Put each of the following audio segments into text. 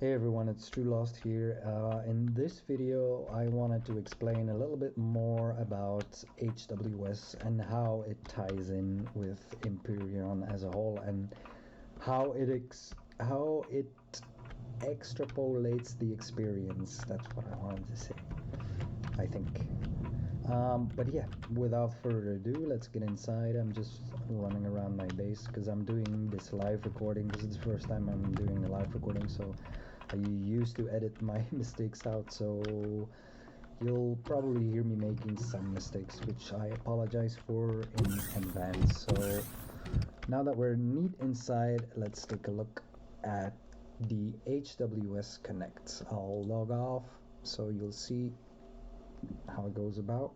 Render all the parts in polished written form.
Hey everyone, it's True Lost here. In this video, I wanted to explain a little bit more about HWS and how it ties in with Empyrion as a whole, and how it extrapolates the experience. That's what I wanted to say, I think. But yeah, without further ado, let's get inside. I'm just running around my base because I'm doing this live recording. This is the first time I'm doing a live recording, so I used to edit my mistakes out, so you'll probably hear me making some mistakes, which I apologize for in advance. So now that we're neat inside, let's take a look at the HWS Connect. I'll log off so you'll see how it goes about.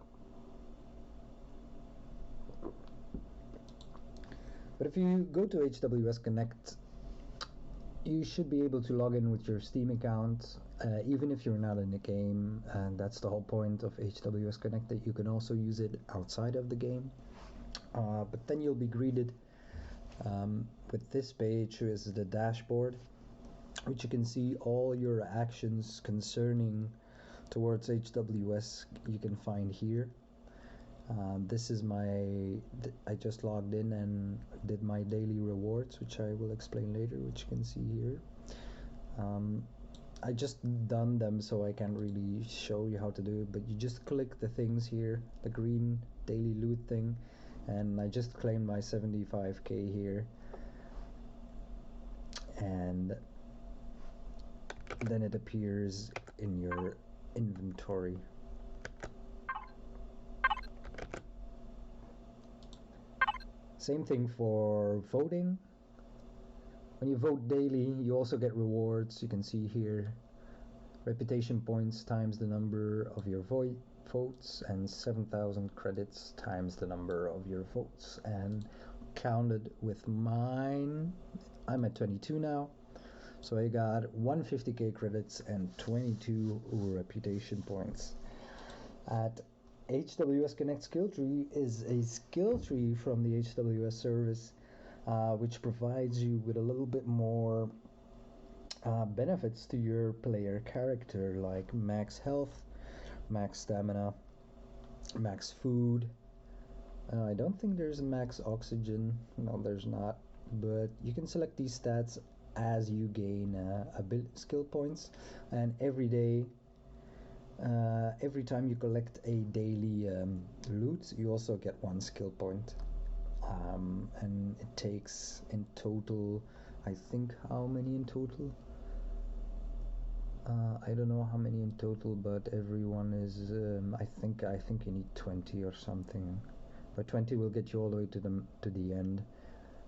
But if you go to HWS Connect, you should be able to log in with your Steam account, even if you're not in the game, and that's the whole point of HWS Connect, that you can also use it outside of the game. But then you'll be greeted with this page, which is the dashboard, which you can see all your actions concerning towards HWS you can find here. This is I just logged in and did my daily rewards, which I will explain later, which you can see here. I just done them, so I can't really show you how to do it, but you just click the things here, the green daily loot thing, and I just claimed my 75k here, and then it appears in your inventory. Same thing for voting. When you vote daily, you also get rewards. You can see here reputation points times the number of your votes, and 7,000 credits times the number of your votes. And counted with mine, I'm at 22 now, so I got 150k credits and 22 reputation points. At HWS Connect skill tree is a skill tree from the HWS service, which provides you with a little bit more benefits to your player character, like max health, max stamina, max food. I don't think there's max oxygen. No, there's not. But you can select these stats as you gain skill points, and every day, every time you collect a daily loot, you also get 1 skill point, and it takes in total, I think, how many in total? I don't know how many in total, but everyone is I think you need 20 or something, but 20 will get you all the way to the end.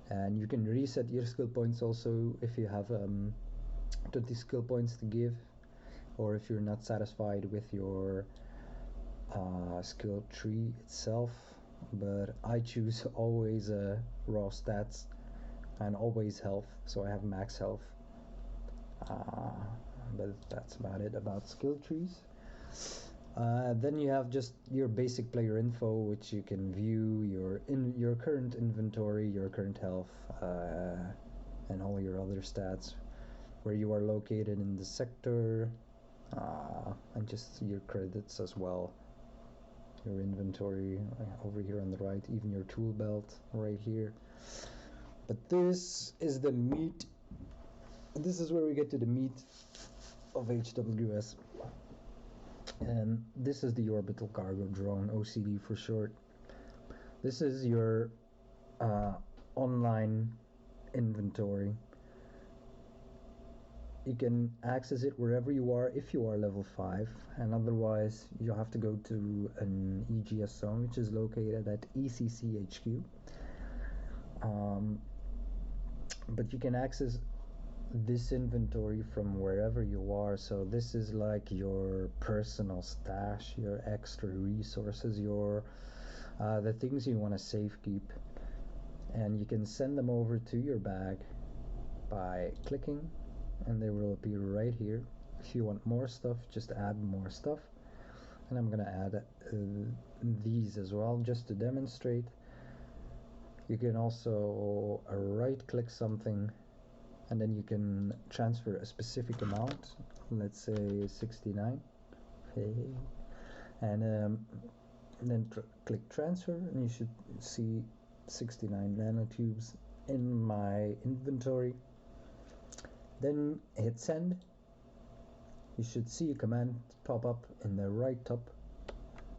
And you can reset your skill points also if you have 20 skill points to give, or if you're not satisfied with your skill tree itself. But I choose always raw stats and always health, so I have max health. But that's about it about skill trees. Then you have just your basic player info, which you can view your current inventory, your current health, and all your other stats, where you are located in the sector, and just your credits as well, your inventory over here on the right, even your tool belt right here. But this is the meat. This is where we get to the meat of HWS, and this is the orbital cargo drone, OCD for short. This is your online inventory. You can access it wherever you are if you are level 5, and otherwise you'll have to go to an EGS zone, which is located at ECC HQ. But you can access this inventory from wherever you are, so this is like your personal stash, your extra resources, your the things you want to safekeep, and you can send them over to your bag by clicking, and they will appear right here. If you want more stuff, just add more stuff, and I'm gonna add these as well just to demonstrate. You can also right click something and then you can transfer a specific amount, let's say 69, and then click transfer, and you should see 69 nanotubes in my inventory. Then hit send. You should see a command pop up in the right top,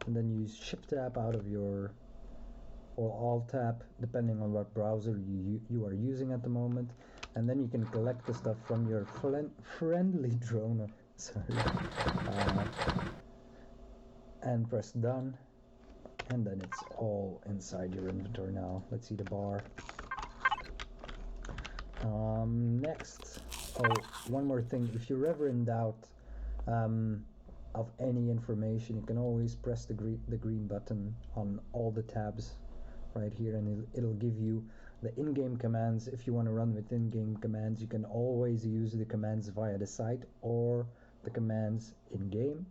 and then use Shift tab out of your, or Alt tab depending on what browser you are using at the moment, and then you can collect the stuff from your friendly drone. Sorry. And press done, and then it's all inside your inventory now. Let's see the bar. Next, one more thing. If you're ever in doubt of any information, you can always press the green button on all the tabs right here, and it'll give you the in-game commands. If you want to run with in-game commands, you can always use the commands via the site or the commands in-game.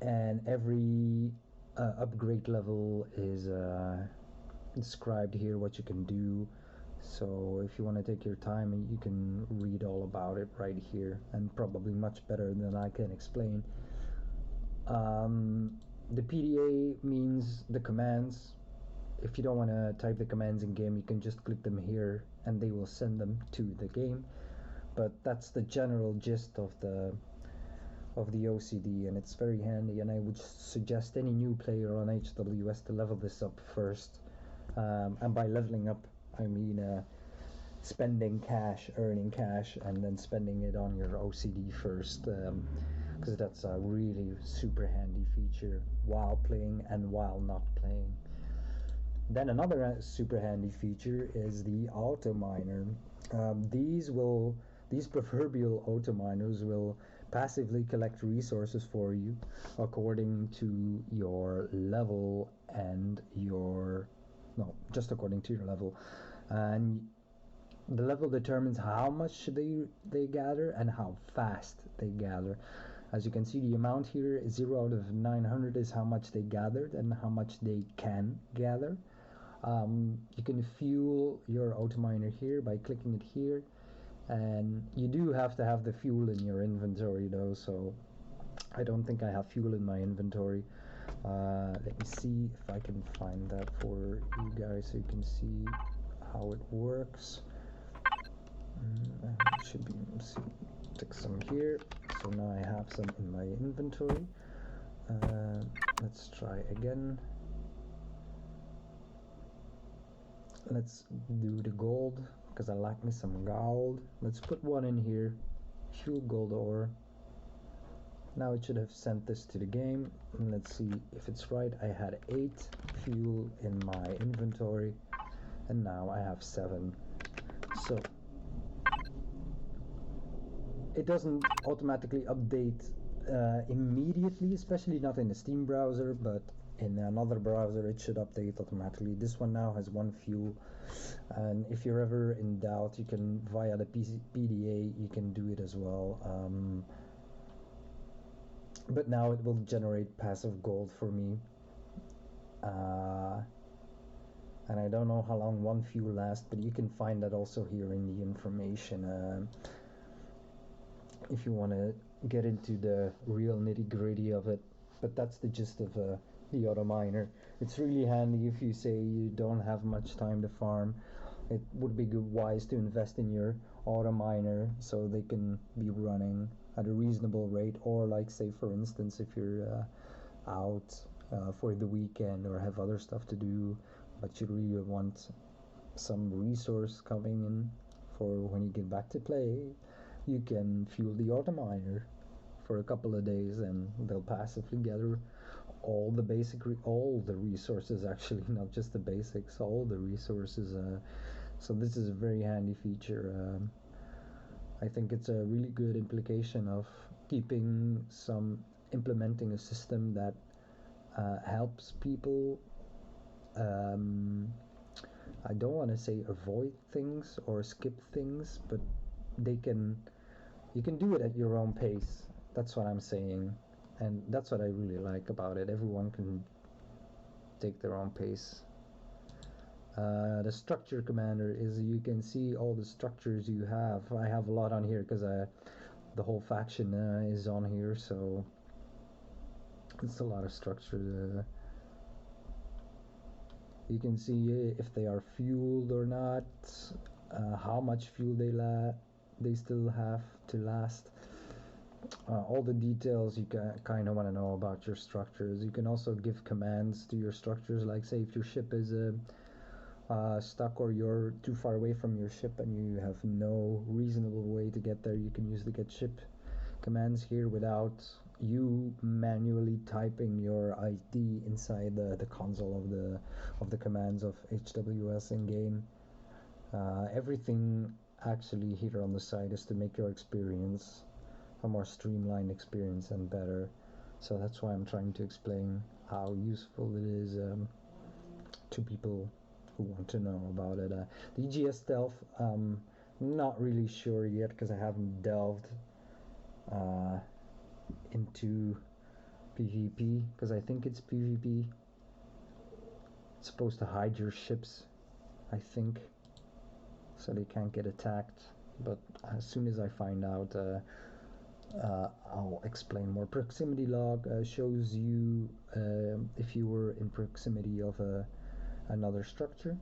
And every upgrade level is described here, what you can do. So if you want to take your time, you can read all about it right here, and probably much better than I can explain. The PDA means the commands. If you don't want to type the commands in game, you can just click them here and they will send them to the game. But that's the general gist of the OCD, and it's very handy, and I would suggest any new player on HWS to level this up first. And by leveling up, I mean spending cash, earning cash, and then spending it on your OCD first, because that's a really super handy feature while playing and while not playing. Then another super handy feature is the auto miner. These proverbial auto miners will passively collect resources for you according to your level and just according to your level, and the level determines how much they gather and how fast they gather. As you can see, the amount here is 0 out of 900 is how much they gathered and how much they can gather. You can fuel your auto miner here by clicking it here, and you do have to have the fuel in your inventory though, so I don't think I have fuel in my inventory. Let me see if I can find that for you guys so you can see how it works. Should be, stick some here, so now I have some in my inventory. Let's try again. Let's do the gold, because I like me some gold. Let's put one in here. Fuel gold ore. Now it should have sent this to the game. And let's see if it's right. I had 8 fuel in my inventory, and now I have 7. So it doesn't automatically update immediately, especially not in the Steam browser, but in another browser it should update automatically. This one now has 1 fuel, and if you're ever in doubt, you can, via the PDA, you can do it as well. But now it will generate passive gold for me, and I don't know how long 1 fuel lasts, but you can find that also here in the information if you want to get into the real nitty-gritty of it. But that's the gist of the auto miner. It's really handy if you say you don't have much time to farm. It would be wise to invest in your auto miner so they can be running at a reasonable rate, or like, say for instance, if you're out for the weekend or have other stuff to do, but you really want some resource coming in for when you get back to play, you can fuel the auto miner for a couple of days, and they'll passively gather all the resources, actually, not just the basics, all the resources. So this is a very handy feature. I think it's a really good implication of implementing a system that helps people. I don't want to say avoid things or skip things, but you can do it at your own pace. That's what I'm saying, and that's what I really like about it. Everyone can take their own pace. The structure commander is, you can see all the structures you have. I have a lot on here because the whole faction is on here, so it's a lot of structure. You can see if they are fueled or not, how much fuel they still have to last. All the details you kind of want to know about your structures. You can also give commands to your structures, like say if your ship is stuck or you're too far away from your ship and you have no reasonable way to get there, you can use the get ship commands here without you manually typing your ID inside the console of the commands of HWS in game. Everything actually here on the side is to make your experience a more streamlined experience and better. So that's why I'm trying to explain how useful it is to people who want to know about it. The EGS stealth, not really sure yet because I haven't delved into PvP, because I think it's PvP. It's supposed to hide your ships, I think, so they can't get attacked. But as soon as I find out, I'll explain more. Proximity log shows you if you were in proximity of another structure,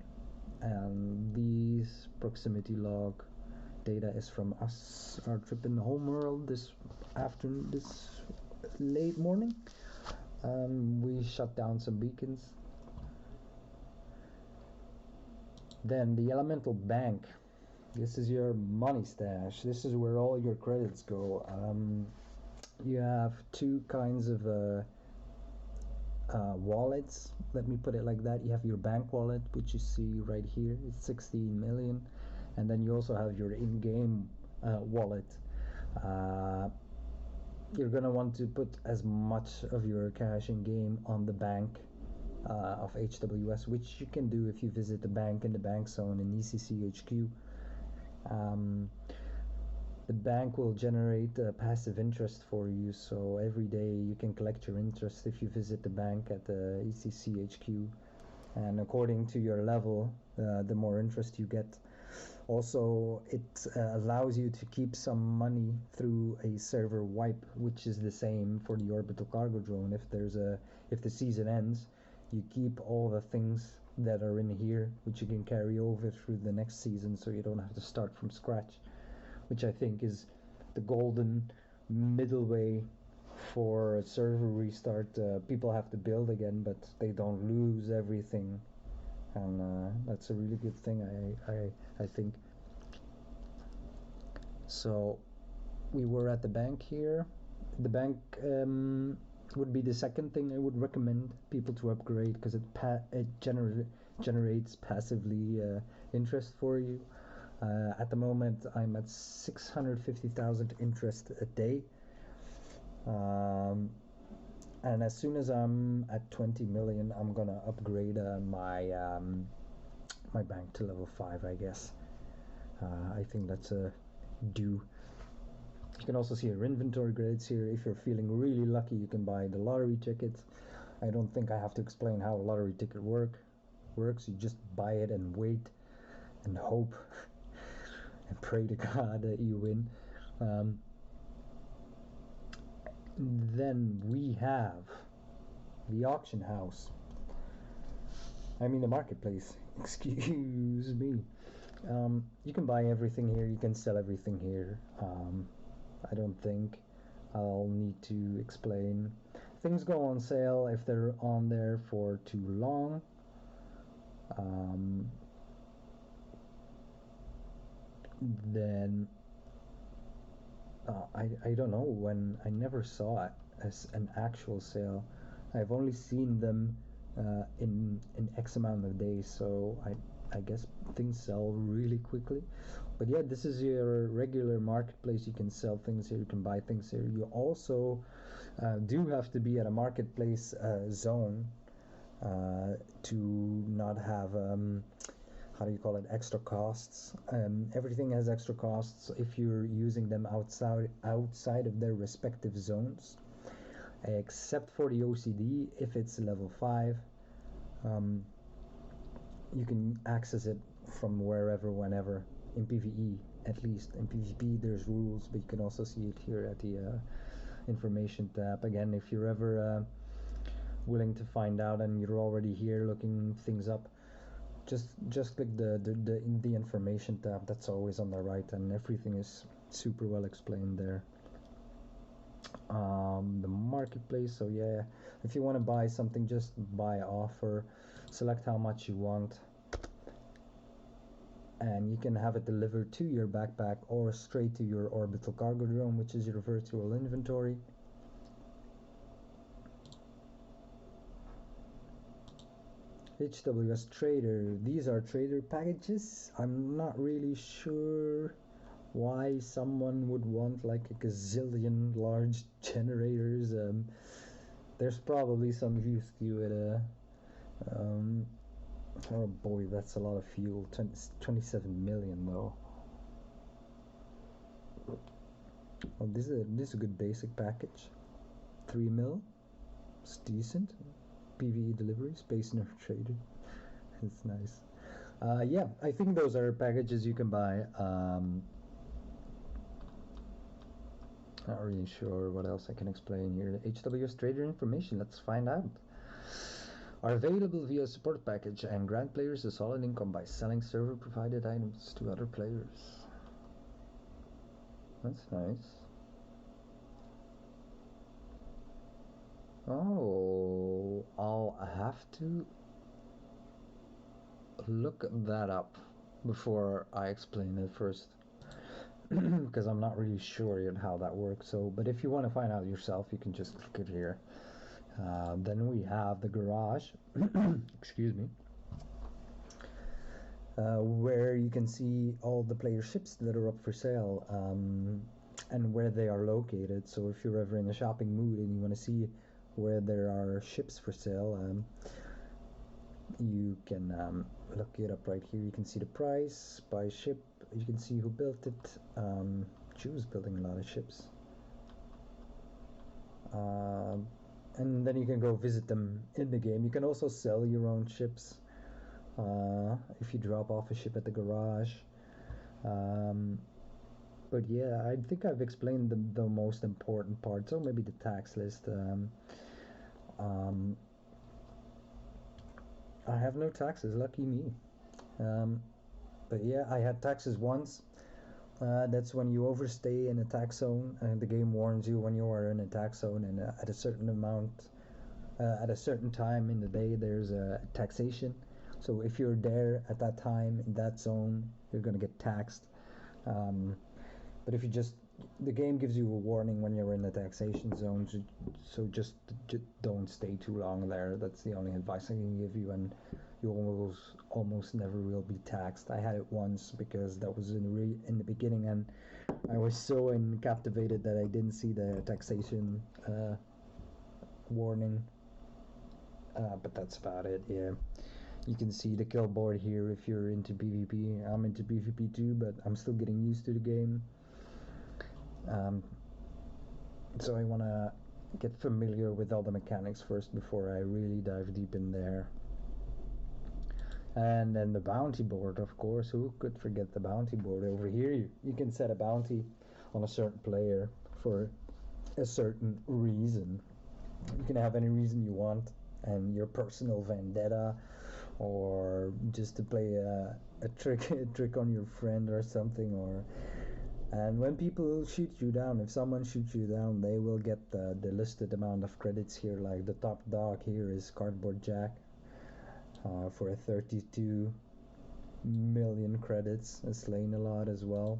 and these proximity log data is from us, our trip in the homeworld this afternoon, this late morning. We shut down some beacons. Then the elemental bank. This is your money stash. This is where all your credits go. You have two kinds of wallets. Let me put it like that. You have your bank wallet, which you see right here. It's 16 million. And then you also have your in-game wallet. You're going to want to put as much of your cash in-game on the bank of HWS, which you can do if you visit the bank in the bank zone in ECC HQ. The bank will generate passive interest for you, so every day you can collect your interest if you visit the bank at the ECC HQ, and according to your level, the more interest you get. Also, it allows you to keep some money through a server wipe, which is the same for the orbital cargo drone. If the season ends, you keep all the things that are in here, which you can carry over through the next season, so you don't have to start from scratch, which I think is the golden middle way for a server restart. People have to build again, but they don't lose everything, and that's a really good thing, I think. So we were at the bank here. The bank would be the second thing I would recommend people to upgrade, because it generates passively interest for you. At the moment I'm at 650,000 interest a day, and as soon as I'm at 20 million I'm gonna upgrade my my bank to level 5, I guess. I think that's a due. You can also see your inventory grades here. If you're feeling really lucky, you can buy the lottery ticket. I don't think I have to explain how a lottery ticket works. You just buy it and wait and hope and pray to God that you win. Then we have the auction house. I mean the marketplace. Excuse me. You can buy everything here. You can sell everything here. I don't think I'll need to explain. Things go on sale if they're on there for too long. Then I don't know when. I never saw it as an actual sale. I've only seen them in X amount of days, so I guess things sell really quickly. But yeah, this is your regular marketplace. You can sell things here, you can buy things here. You also do have to be at a marketplace zone to not have how do you call it, extra costs. Everything has extra costs if you're using them outside of their respective zones, except for the OCD if it's level 5. you can access it from wherever, whenever. In PvE, at least. In PvP, there's rules, but you can also see it here at the information tab. Again, if you're ever willing to find out and you're already here looking things up, just click the information tab. That's always on the right, and everything is super well explained there. The marketplace, so yeah, if you want to buy something, just buy offer, select how much you want, and you can have it delivered to your backpack or straight to your orbital cargo drone, which is your virtual inventory. HWS Trader, these are trader packages. I'm not really sure why someone would want like a gazillion large generators. There's probably some use to it. Oh boy, that's a lot of fuel. 27 million though. Well, this is a good basic package. 3 mil. It's decent. PvE delivery, Space Nerf Trader. It's nice. Yeah, I think those are packages you can buy. Not really sure what else I can explain here. The HWS Trader information, let's find out. Are available via support package and grant players a solid income by selling server provided items to other players. That's nice. Oh, I'll have to look that up before I explain it first. Because I'm not really sure yet how that works. So, but if you want to find out yourself, you can just click it here. Then we have the garage. Excuse me. Where you can see all the player ships that are up for sale and where they are located. So if you're ever in a shopping mood and you want to see where there are ships for sale, you can look it up right here. You can see the price by ship. You can see who built it. Choose building a lot of ships. And then you can go visit them in the game. You can also sell your own ships if you drop off a ship at the garage. But yeah, I think I've explained the most important parts, or maybe the tax list. I have no taxes, lucky me. But yeah, I had taxes once. That's when you overstay in a tax zone, and the game warns you when you are in a tax zone, and at a certain amount, at a certain time in the day, there's a taxation. So if you're there at that time in that zone, you're gonna get taxed. But if you the game gives you a warning when you're in the taxation zone, so just don't stay too long there. That's the only advice I can give you, and you almost never will be taxed. I had it once because that was in the beginning, and I was so captivated that I didn't see the taxation warning. But that's about it. Yeah, you can see the kill board here if you're into PvP. I'm into PvP too, but I'm still getting used to the game. So I want to get familiar with all the mechanics first before I really dive deep in there. And then the bounty board, of course. Who could forget the bounty board? Over here you can set a bounty on a certain player for a certain reason. You can have any reason you want, and your personal vendetta, or just to play a trick on your friend or something. And when people shoot you down, if someone shoots you down, they will get the listed amount of credits here. Like the top dog here is Cardboard Jack for 32 million credits, and slain a lot as well.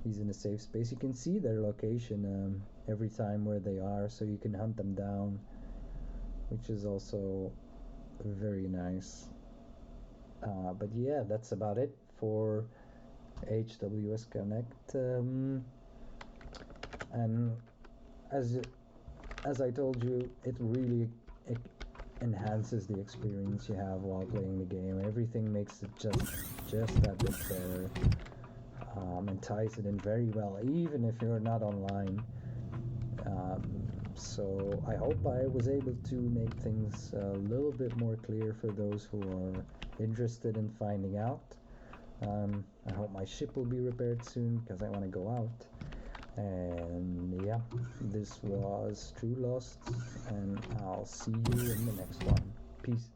He's in a safe space. You can see their location every time where they are, so you can hunt them down, which is also very nice. But yeah, that's about it for HWS Connect, and as I told you, it really enhances the experience you have while playing the game. Everything makes it just that bit better, and ties it in very well, even if you're not online. So I hope I was able to make things a little bit more clear for those who are interested in finding out. I hope my ship will be repaired soon because I want to go out. And yeah, this was True Lost, and I'll see you in the next one. Peace.